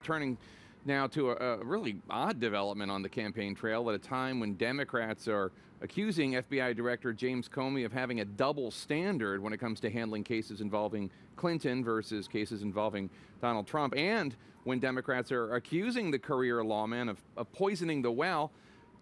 turning now to a really odd development on the campaign trail at a time when Democrats are accusing FBI Director James Comey of having a double standard when it comes to handling cases involving Clinton versus cases involving Donald Trump, and when Democrats are accusing the career lawman of poisoning the well.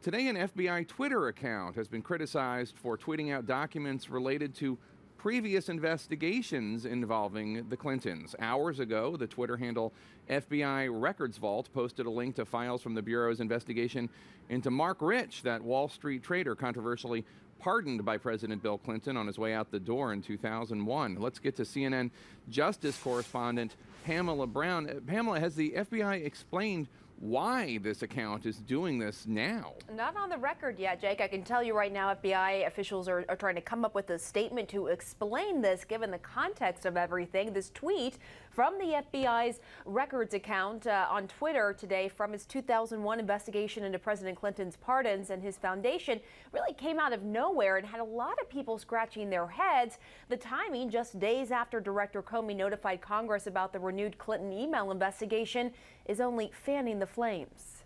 Today, an FBI Twitter account has been criticized for tweeting out documents related to previous investigations involving the Clintons. Hours ago, the Twitter handle FBI Records Vault posted a link to files from the Bureau's investigation into Mark Rich, that Wall Street trader controversially pardoned by President Bill Clinton on his way out the door in 2001. Let's get to CNN Justice correspondent Pamela Brown. Pamela, has the FBI explained why this account is doing this now? Not on the record yet, Jake. I can tell you right now, FBI officials are trying to come up with a statement to explain this, given the context of everything. This tweet from the FBI's records account on Twitter today from his 2001 investigation into President Clinton's pardons and his foundation really came out of nowhere and had a lot of people scratching their heads. The timing, just days after Director Comey notified Congress about the renewed Clinton email investigation, is only fanning the flames.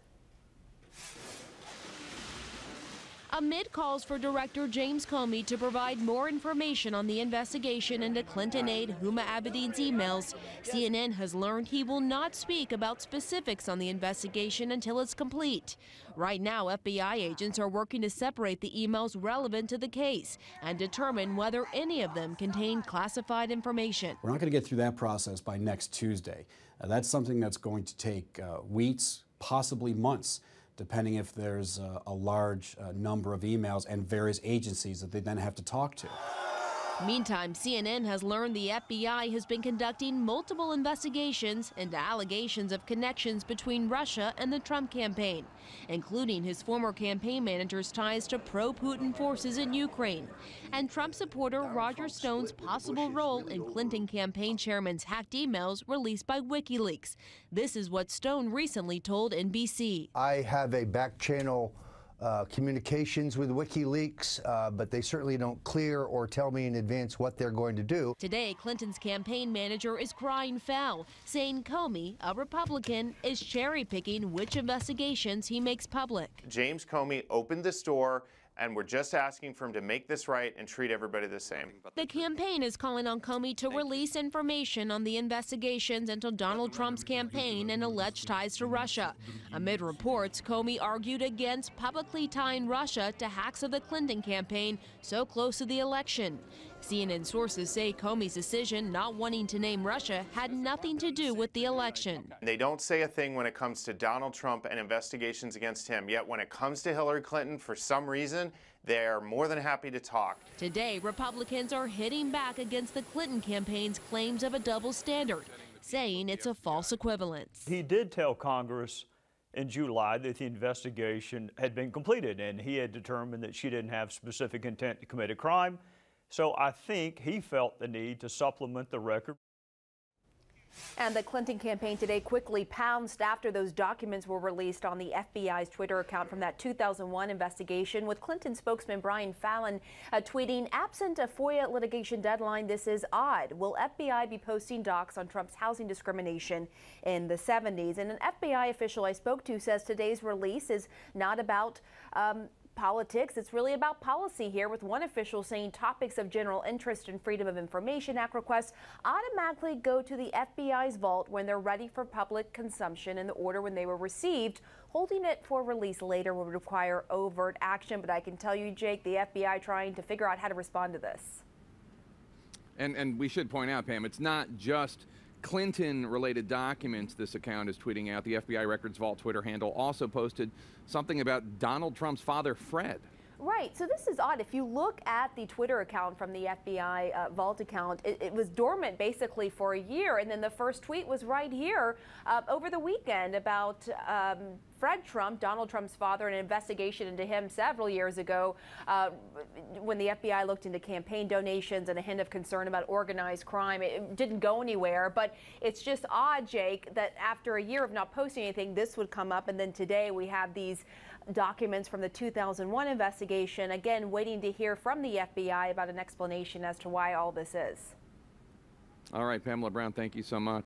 Amid calls for Director James Comey to provide more information on the investigation into Clinton aide Huma Abedin's emails, CNN has learned he will not speak about specifics on the investigation until it's complete. Right now, FBI agents are working to separate the emails relevant to the case and determine whether any of them contain classified information. We're not going to get through that process by next Tuesday. That's something that's going to take weeks, possibly months, depending if there's a large number of emails and various agencies that they then have to talk to. Meantime, CNN has learned the FBI has been conducting multiple investigations into allegations of connections between Russia and the Trump campaign, including his former campaign manager's ties to pro-Putin forces in Ukraine, and Trump supporter Roger Stone's possible role in Clinton campaign chairman's hacked emails released by WikiLeaks. This is what Stone recently told NBC. I have a back channel communications with WikiLeaks, but they certainly don't clear or tell me in advance what they're going to do. Today, Clinton's campaign manager is crying foul, saying Comey, a Republican, is cherry-picking which investigations he makes public. James Comey opened this door, and we're just asking for him to make this right and treat everybody the same. The campaign is calling on Comey to release information on the investigations into Donald Trump's campaign and alleged ties to Russia. Amid reports, Comey argued against publicly tying Russia to hacks of the Clinton campaign so close to the election. CNN sources say Comey's decision not wanting to name Russia had nothing to do with the election. They don't say a thing when it comes to Donald Trump and investigations against him, yet when it comes to Hillary Clinton, for some reason, they're more than happy to talk. Today, Republicans are hitting back against the Clinton campaign's claims of a double standard, saying it's a false equivalence. He did tell Congress in July that the investigation had been completed and he had determined that she didn't have specific intent to commit a crime. So I think he felt the need to supplement the record. And the Clinton campaign today quickly pounced after those documents were released on the FBI's Twitter account from that 2001 investigation, with Clinton spokesman Brian Fallon tweeting, "Absent a FOIA litigation deadline, this is odd. Will FBI be posting docs on Trump's housing discrimination in the 70s? And an FBI official I spoke to says today's release is not about politics. It's really about policy here, with one official saying topics of general interest and Freedom of Information Act requests automatically go to the FBI's vault when they're ready for public consumption, and the order when they were received. Holding it for release later would require overt action." But I can tell you, Jake, the FBI trying to figure out how to respond to this. And we should point out, Pam, it's not just Clinton-related documents this account is tweeting out. The FBI Records Vault Twitter handle also posted something about Donald Trump's father, Fred. Right. So this is odd. If you look at the Twitter account from the FBI Vault account, it was dormant basically for a year. And then the first tweet was right here over the weekend about Fred Trump, Donald Trump's father, an investigation into him several years ago when the FBI looked into campaign donations and a hint of concern about organized crime. It didn't go anywhere. But it's just odd, Jake, that after a year of not posting anything, this would come up. And then today we have these documents from the 2001 investigation, again waiting to hear from the FBI about an explanation as to why all this is. All right, Pamela Brown, thank you so much.